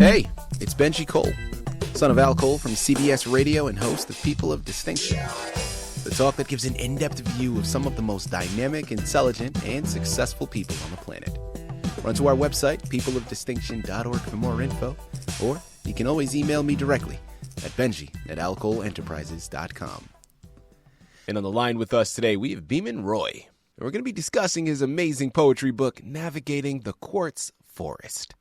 Hey, it's Benji Cole, son of Al Cole from CBS Radio and host of People of Distinction, the talk that gives an in-depth view of some of the most dynamic, intelligent, and successful people on the planet. Run to our website, peopleofdistinction.org for more info, or you can always email me directly at benji@alcoleenterprises.com. And on the line with us today, we have Biman Roy. And we're going to be discussing his amazing poetry book, Navigating the Quartz Forest.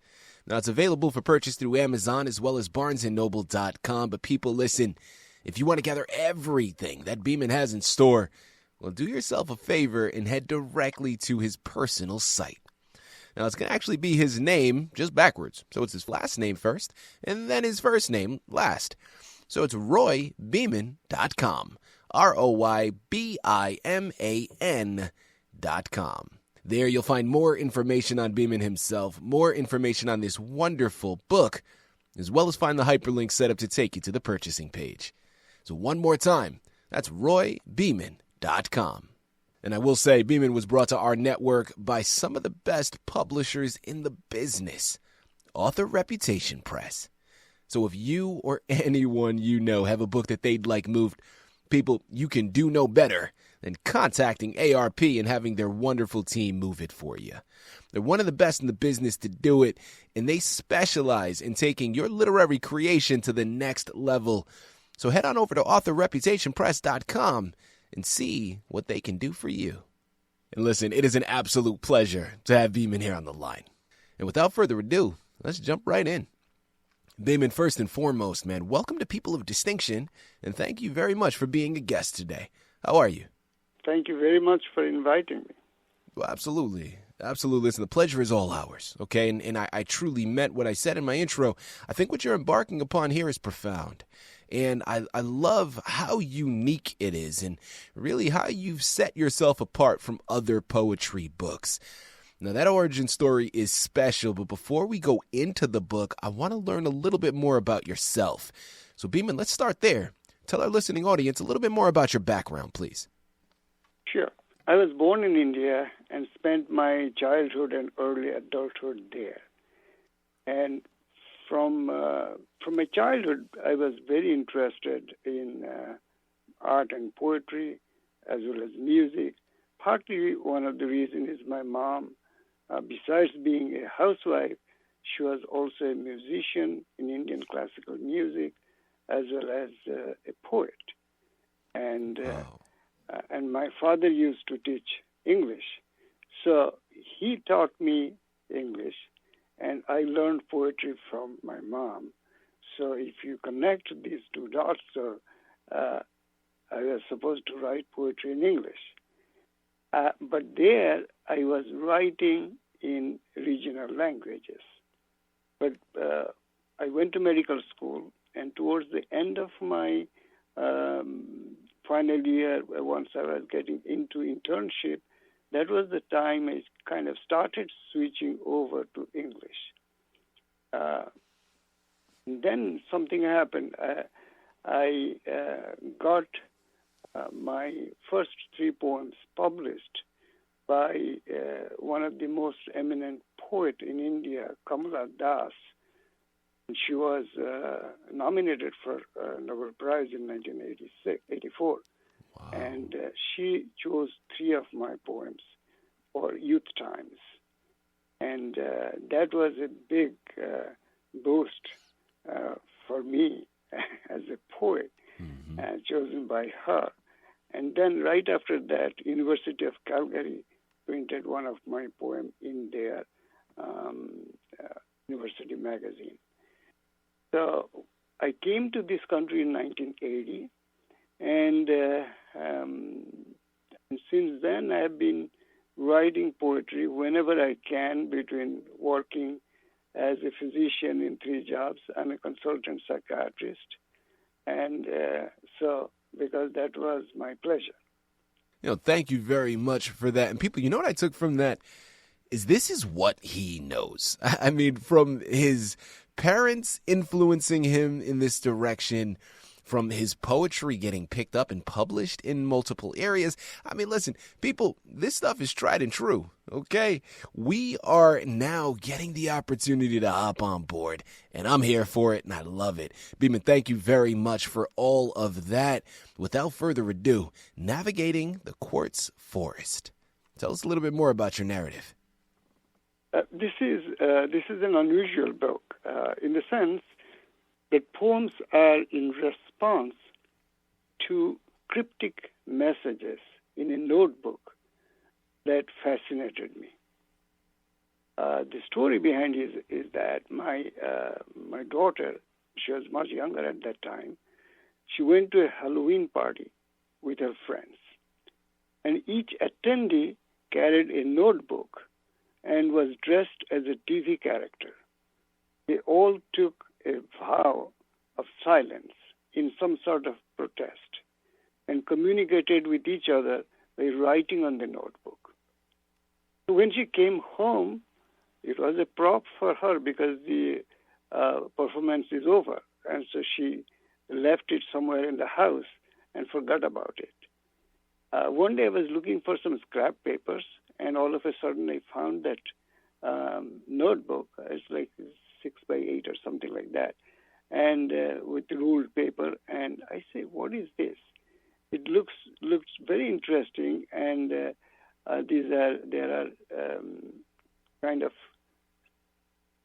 Now, it's available for purchase through Amazon as well as barnesandnoble.com. But people, listen, if you want to gather everything that Biman has in store, well, do yourself a favor and head directly to his personal site. Now, it's going to actually be his name just backwards. So it's his last name first and then his first name last. So it's roybiman.com. ROYBIMAN.com. There you'll find more information on Biman himself, more information on this wonderful book, as well as find the hyperlink set up to take you to the purchasing page. So one more time, that's roybiman.com. And I will say, Biman was brought to our network by some of the best publishers in the business, Author Reputation Press. So if you or anyone you know have a book that they'd like moved, people, you can do no better than contacting ARP and having their wonderful team move it for you. They're one of the best in the business to do it, and they specialize in taking your literary creation to the next level. So head on over to authorreputationpress.com and see what they can do for you. And listen, it is an absolute pleasure to have Biman here on the line. And without further ado, let's jump right in. Biman, first and foremost, man, welcome to People of Distinction, and thank you very much for being a guest today. How are you? Thank you very much for inviting me. Well, absolutely. Absolutely. Listen, the pleasure is all ours, okay? And I truly meant what I said in my intro. I think what you're embarking upon here is profound. And I love how unique it is and really how you've set yourself apart from other poetry books. Now, that origin story is special, but before we go into the book, I want to learn a little bit more about yourself. So, Biman, let's start there. Tell our listening audience a little bit more about your background, please. Sure. I was born in India and spent my childhood and early adulthood there. And from my childhood, I was very interested in art and poetry as well as music. Partly one of the reasons is my mom, besides being a housewife, she was also a musician in Indian classical music as well as a poet. And and my father used to teach English. So he taught me English, and I learned poetry from my mom. So if you connect these two dots, I was supposed to write poetry in English. But there I was writing in regional languages. But I went to medical school, and towards the end of my final year, once I was getting into internship, that was the time I kind of started switching over to English. Then something happened. I got my first 3 poems published by one of the most eminent poet in India, Kamala Das. And she was nominated for a Nobel Prize in 1984. Wow. And she chose 3 of my poems for Youth Times. And that was a big boost for me as a poet, chosen by her. And then right after that, University of Calgary printed one of my poems in their university magazine. So I came to this country in 1980, and since then I have been writing poetry whenever I can between working as a physician in 3 jobs. I'm a consultant psychiatrist, and so because that was my pleasure. Thank you very much for that. And people, what I took from that is this is what he knows. I mean, from his parents influencing him in this direction, from his poetry getting picked up and published in multiple areas. I mean, listen, people, this stuff is tried and true, okay? We are now getting the opportunity to hop on board, and I'm here for it, and I love it. Biman, thank you very much for all of that. Without further ado, navigating the Quartz Forest. Tell us a little bit more about your narrative. This is an unusual book in the sense that poems are in response to cryptic messages in a notebook that fascinated me. The story behind it is that my daughter, she was much younger at that time, she went to a Halloween party with her friends, and each attendee carried a notebook and was dressed as a TV character. They all took a vow of silence in some sort of protest and communicated with each other by writing on the notebook. So when she came home, it was a prop for her because the performance is over, and so she left it somewhere in the house and forgot about it. One day I was looking for some scrap papers, and all of a sudden I found that notebook. It's like 6 by 8 or something like that, and with ruled paper. And I say, "What is this?" It looks very interesting, and there are kind of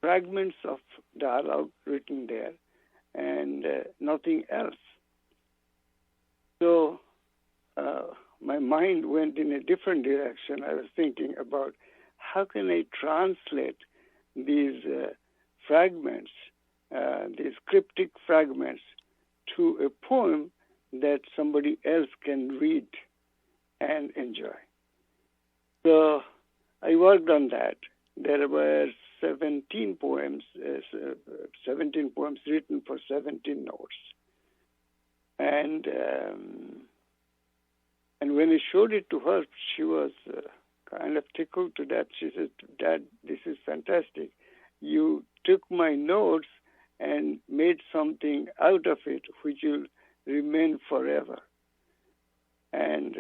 fragments of dialogue written there, and nothing else. So my mind went in a different direction. I was thinking about how can I translate these fragments, these cryptic fragments, to a poem that somebody else can read and enjoy. So I worked on that. There were 17 poems written for 17 notes. And when I showed it to her, she was kind of tickled to death. She said, "Dad, this is fantastic. You took my notes and made something out of it which will remain forever." And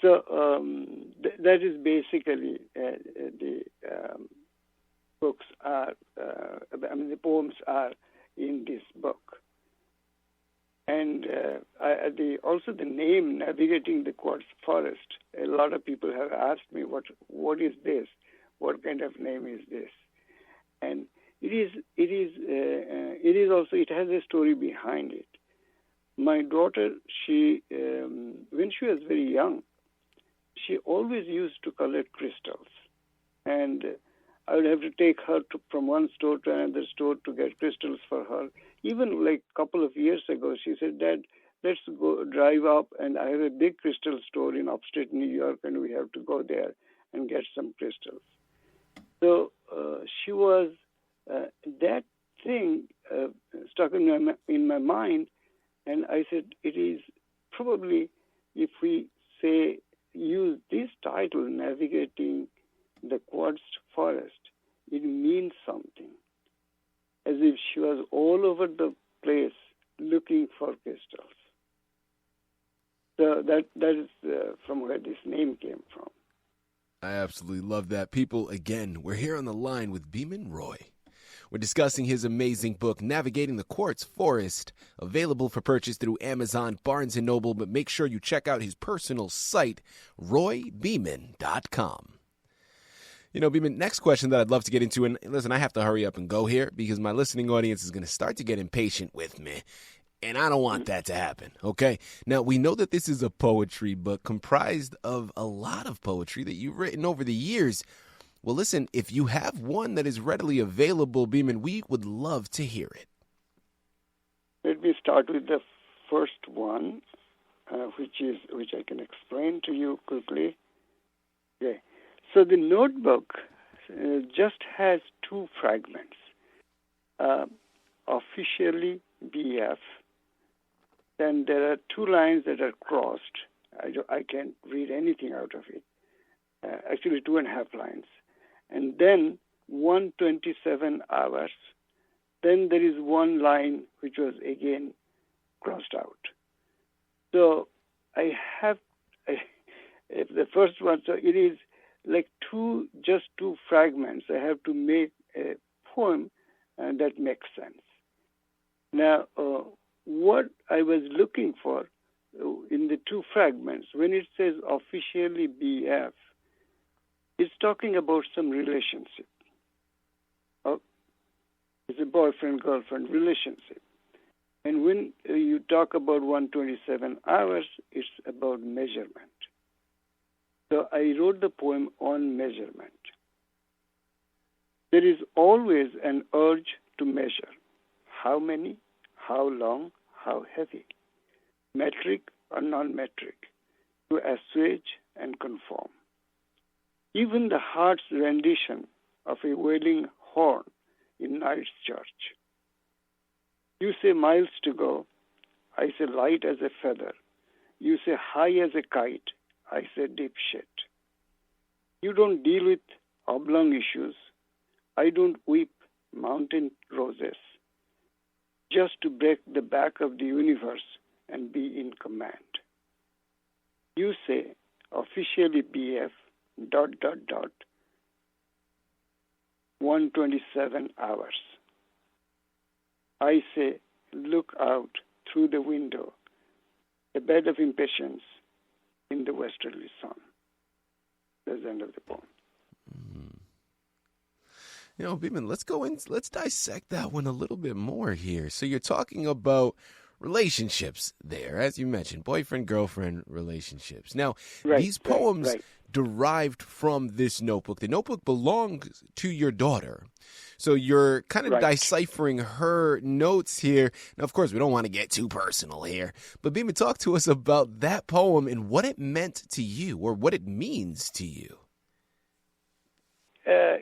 that is basically the books are, the poems are in this book. And also the name, Navigating the Quartz Forest. A lot of people have asked me, what is this? What kind of name is this? And it has a story behind it. My daughter, when she was very young, she always used to collect crystals. And I would have to take her from one store to another store to get crystals for her. Even like a couple of years ago, she said, "Dad, let's go drive up, and I have a big crystal store in upstate New York, and we have to go there and get some crystals." So she was, that thing stuck in my mind, and I said, it is probably, if we say, use this title, Navigating the Quartz Forest, it means something. As if she was all over the place looking for crystals. So that is from where this name came from. I absolutely love that. People, again, we're here on the line with Biman Roy. We're discussing his amazing book, Navigating the Quartz Forest, available for purchase through Amazon, Barnes & Noble, but make sure you check out his personal site, roybeeman.com. You know, Biman, next question that I'd love to get into, and listen, I have to hurry up and go here because my listening audience is going to start to get impatient with me, and I don't want that to happen, okay? Now, we know that this is a poetry book comprised of a lot of poetry that you've written over the years. Well, listen, if you have one that is readily available, Biman, we would love to hear it. Let me start with the first one, which I can explain to you quickly. Okay. So the notebook just has two fragments. Officially BF. Then there are two lines that are crossed. I can't read anything out of it. Actually, 2.5 lines. And then 127 hours. Then there is one line which was again crossed out. So I have the first one. So it is like just two fragments. I have to make a poem that makes sense. Now, what I was looking for in the two fragments, when it says officially BF, it's talking about some relationship. It's a boyfriend-girlfriend relationship. And when you talk about 127 hours, it's about measurement. So I wrote the poem on measurement. There is always an urge to measure. How many, how long, how heavy, metric or non-metric, to assuage and conform. Even the heart's rendition of a wailing horn in night's church. You say miles to go, I say light as a feather. You say high as a kite, I say deep shit. You don't deal with oblong issues. I don't weep mountain roses just to break the back of the universe and be in command. You say officially BF ... 127 hours. I say, look out through the window, a bed of impatience in the westerly sun. That's the end of the poem. You know, Biman, let's dissect that one a little bit more here. So you're talking about relationships there, as you mentioned, boyfriend-girlfriend relationships. Now, these poems derived from this notebook. The notebook belongs to your daughter. So you're kind of deciphering her notes here. Now, of course, we don't want to get too personal here, but Biman, talk to us about that poem and what it meant to you or what it means to you.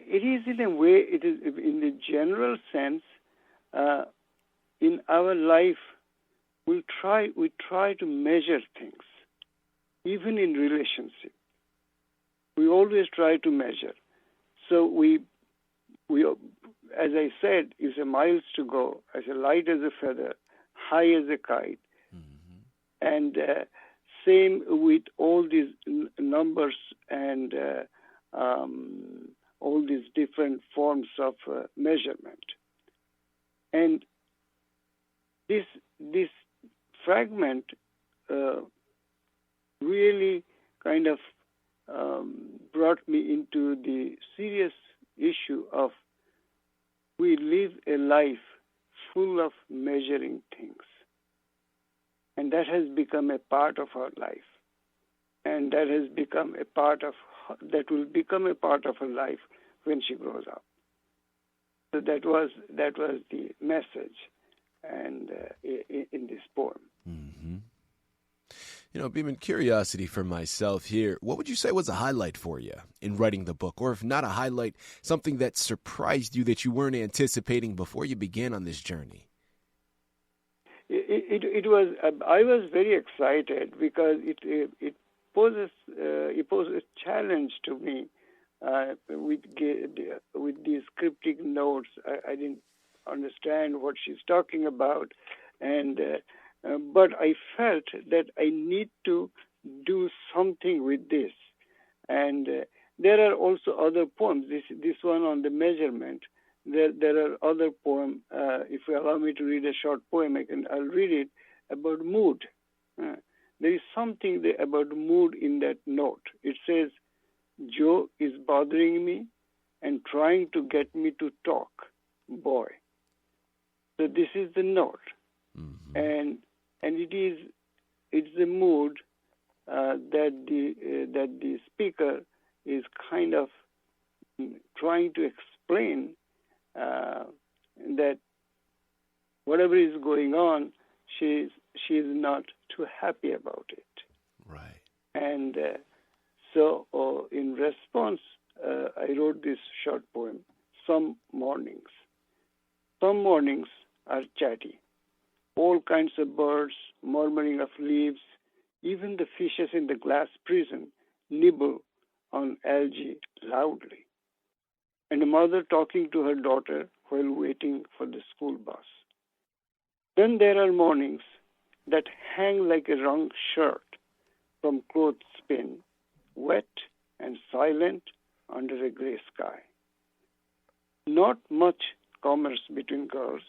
It is in a way, it is in the general sense, in our life, we try to measure things, even in relationship. We always try to measure. So we, as I said, you say miles to go, I say light as a feather, high as a kite, and same with all these numbers and all these different forms of measurement. And this fragment really kind of brought me into the serious issue of we live a life full of measuring things. And that has become a part of our life. And that will become a part of her life when she grows up. So that was the message, and in this poem. Mm-hmm. You know, Biman, curiosity for myself here. What would you say was a highlight for you in writing the book, or if not a highlight, something that surprised you that you weren't anticipating before you began on this journey? It was. I was very excited because it poses a challenge to me with these cryptic notes. I didn't understand what she's talking about, and but I felt that I need to do something with this. And there are also other poems. This one on the measurement. There are other poems. If you allow me to read a short poem, I'll read it about mood. There is something about mood in that note. It says, Joe is bothering me and trying to get me to talk, boy. So this is the note. Mm-hmm. And it's the mood that the speaker is kind of trying to explain that whatever is going on, she is not too happy about it. Right. And so in response, I wrote this short poem, Some Mornings. Some mornings are chatty. All kinds of birds, murmuring of leaves, even the fishes in the glass prison nibble on algae loudly. And a mother talking to her daughter while waiting for the school bus. Then there are mornings that hang like a wrong shirt from clothespin, wet and silent under a gray sky. Not much commerce between girls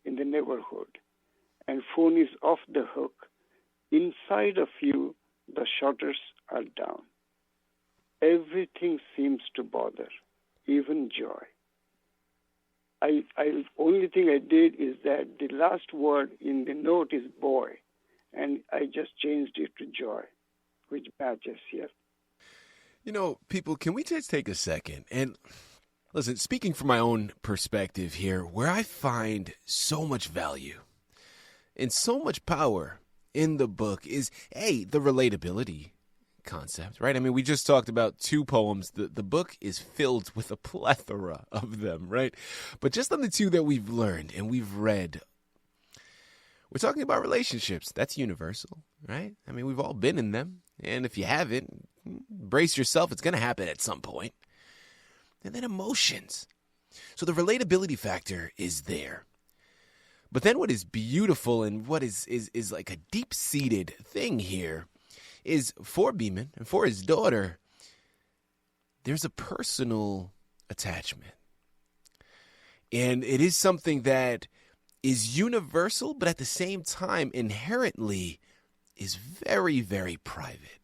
in the neighborhood, and phone is off the hook. Inside of you, the shutters are down. Everything seems to bother, even joy. I only thing I did is that the last word in the note is boy, and I just changed it to joy, which matches here. You know, people, can we just take a second and listen, speaking from my own perspective here, where I find so much value and so much power in the book is, A, the relatability concept, right? I mean, we just talked about 2 poems. The book is filled with a plethora of them, right? But just on the 2 that we've learned and we've read, we're talking about relationships. That's universal, right? I mean, we've all been in them. And if you haven't, brace yourself. It's going to happen at some point. And then emotions. So the relatability factor is there. But then what is beautiful and what is like a deep-seated thing here is for Biman and for his daughter, there's a personal attachment. And it is something that is universal, but at the same time, inherently is very, very private.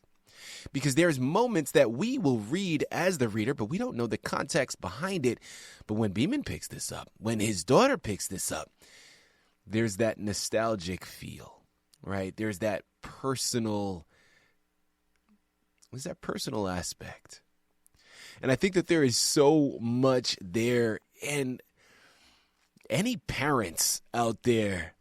Because there's moments that we will read as the reader, but we don't know the context behind it. But when Biman picks this up, when his daughter picks this up, there's that nostalgic feel, right? There's that personal aspect. And I think that there is so much there. And any parents out there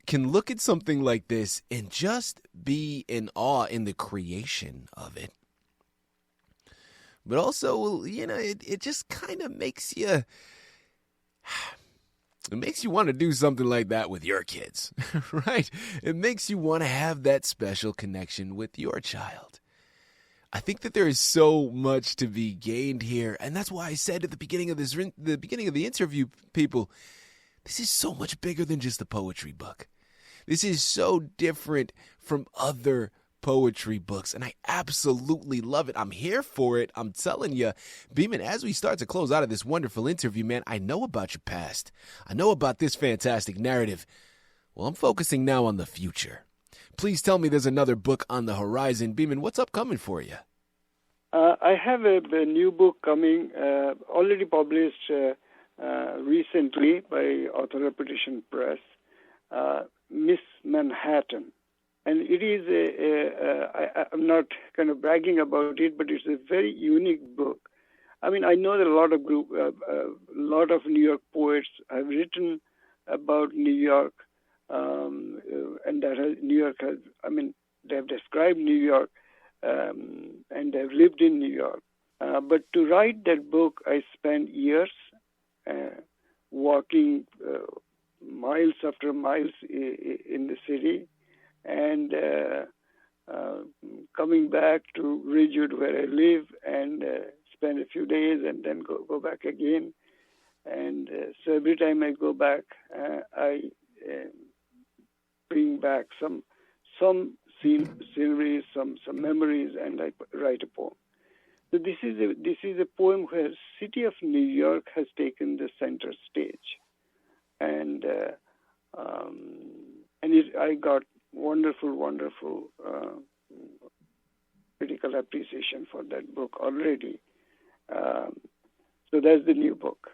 can look at something like this and just be in awe in the creation of it. But also, you know, it just kind of makes you... It makes you want to do something like that with your kids, right? It makes you want to have that special connection with your child. I think that there is so much to be gained here, and that's why I said at the beginning of the interview, people, this is so much bigger than just a poetry book. This is so different from other poetry books, and I absolutely love it. I'm here for it. I'm telling you, Biman, as we start to close out of this wonderful interview, man, I know about your past. I know about this fantastic narrative. Well, I'm focusing now on the future. Please tell me there's another book on the horizon. Biman, what's upcoming for you? I have a new book coming, already published recently by Author Repetition Press, Miss Manhattan. And it is I'm not kind of bragging about it, but it's a very unique book. I mean, I know that a lot of New York poets have written about New York, and that New York has. I mean, they have described New York, and they have lived in New York. But to write that book, I spent years walking miles after miles in the city. And coming back to Ridgewood where I live and spend a few days and then go back again. And so every time I go back, I bring back some scenery, some memories, and I write a poem. So this is a poem where city of New York has taken the center stage, and I got wonderful critical appreciation for that book already. So that's the new book,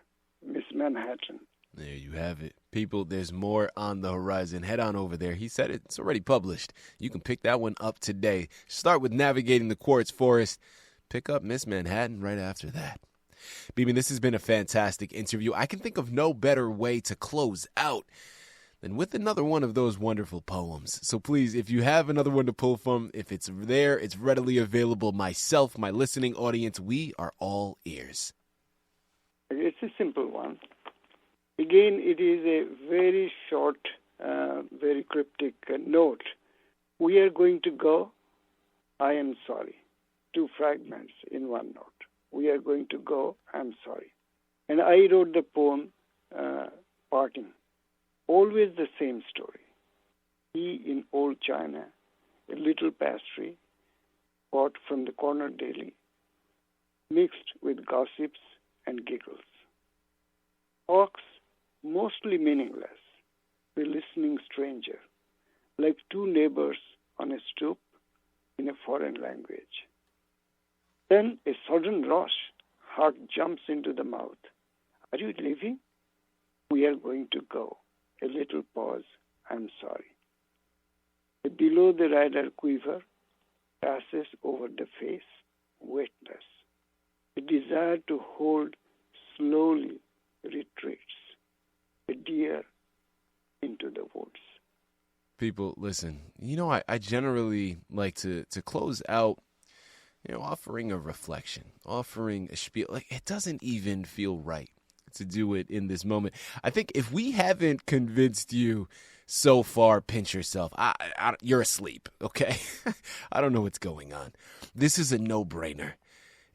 Miss Manhattan. There you have it. People, there's more on the horizon. Head on over there. He said it's already published. You can pick that one up today. Start with Navigating the Quartz Forest. Pick up Miss Manhattan right after that. Biman, this has been a fantastic interview. I can think of no better way to close out than with another one of those wonderful poems. So please, if you have another one to pull from, if it's there, it's readily available. Myself, my listening audience, we are all ears. It's a simple one. Again, it is a very short, very cryptic note. We are going to go. I am sorry. 2 fragments in one note. We are going to go. I'm sorry. And I wrote the poem, Parting. Always the same story. Tea in old China, a little pastry bought from the corner deli, mixed with gossips and giggles. Talks mostly meaningless, a listening stranger, like two neighbors on a stoop in a foreign language. Then a sudden rush, heart jumps into the mouth. Are you leaving? We are going to go. A little pause. I'm sorry. A below the radar quiver passes over the face, wetness. A desire to hold slowly retreats. A deer into the woods. People, listen, I generally like to close out, offering a reflection, offering a spiel. Like, it doesn't even feel right to do it in this moment. I think if we haven't convinced you so far, pinch yourself. You're asleep, okay? I don't know what's going on. This is a no-brainer.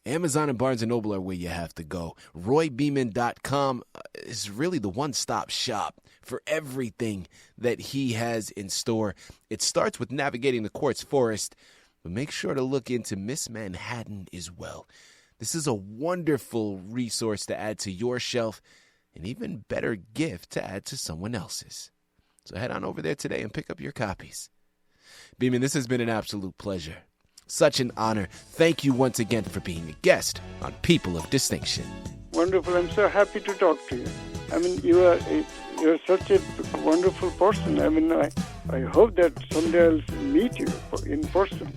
Amazon and Barnes & Noble are where you have to go. RoyBeeman.com is really the one-stop shop for everything that he has in store. It starts with navigating the Quartz Forest, but make sure to look into Miss Manhattan as well. This is a wonderful resource to add to your shelf, an even better gift to add to someone else's. So head on over there today and pick up your copies. Beeman, this has been an absolute pleasure. Such an honor. Thank you once again for being a guest on People of Distinction. Wonderful. I'm so happy to talk to you. I mean, you're such a wonderful person. I mean, I hope that someday I'll meet you in person.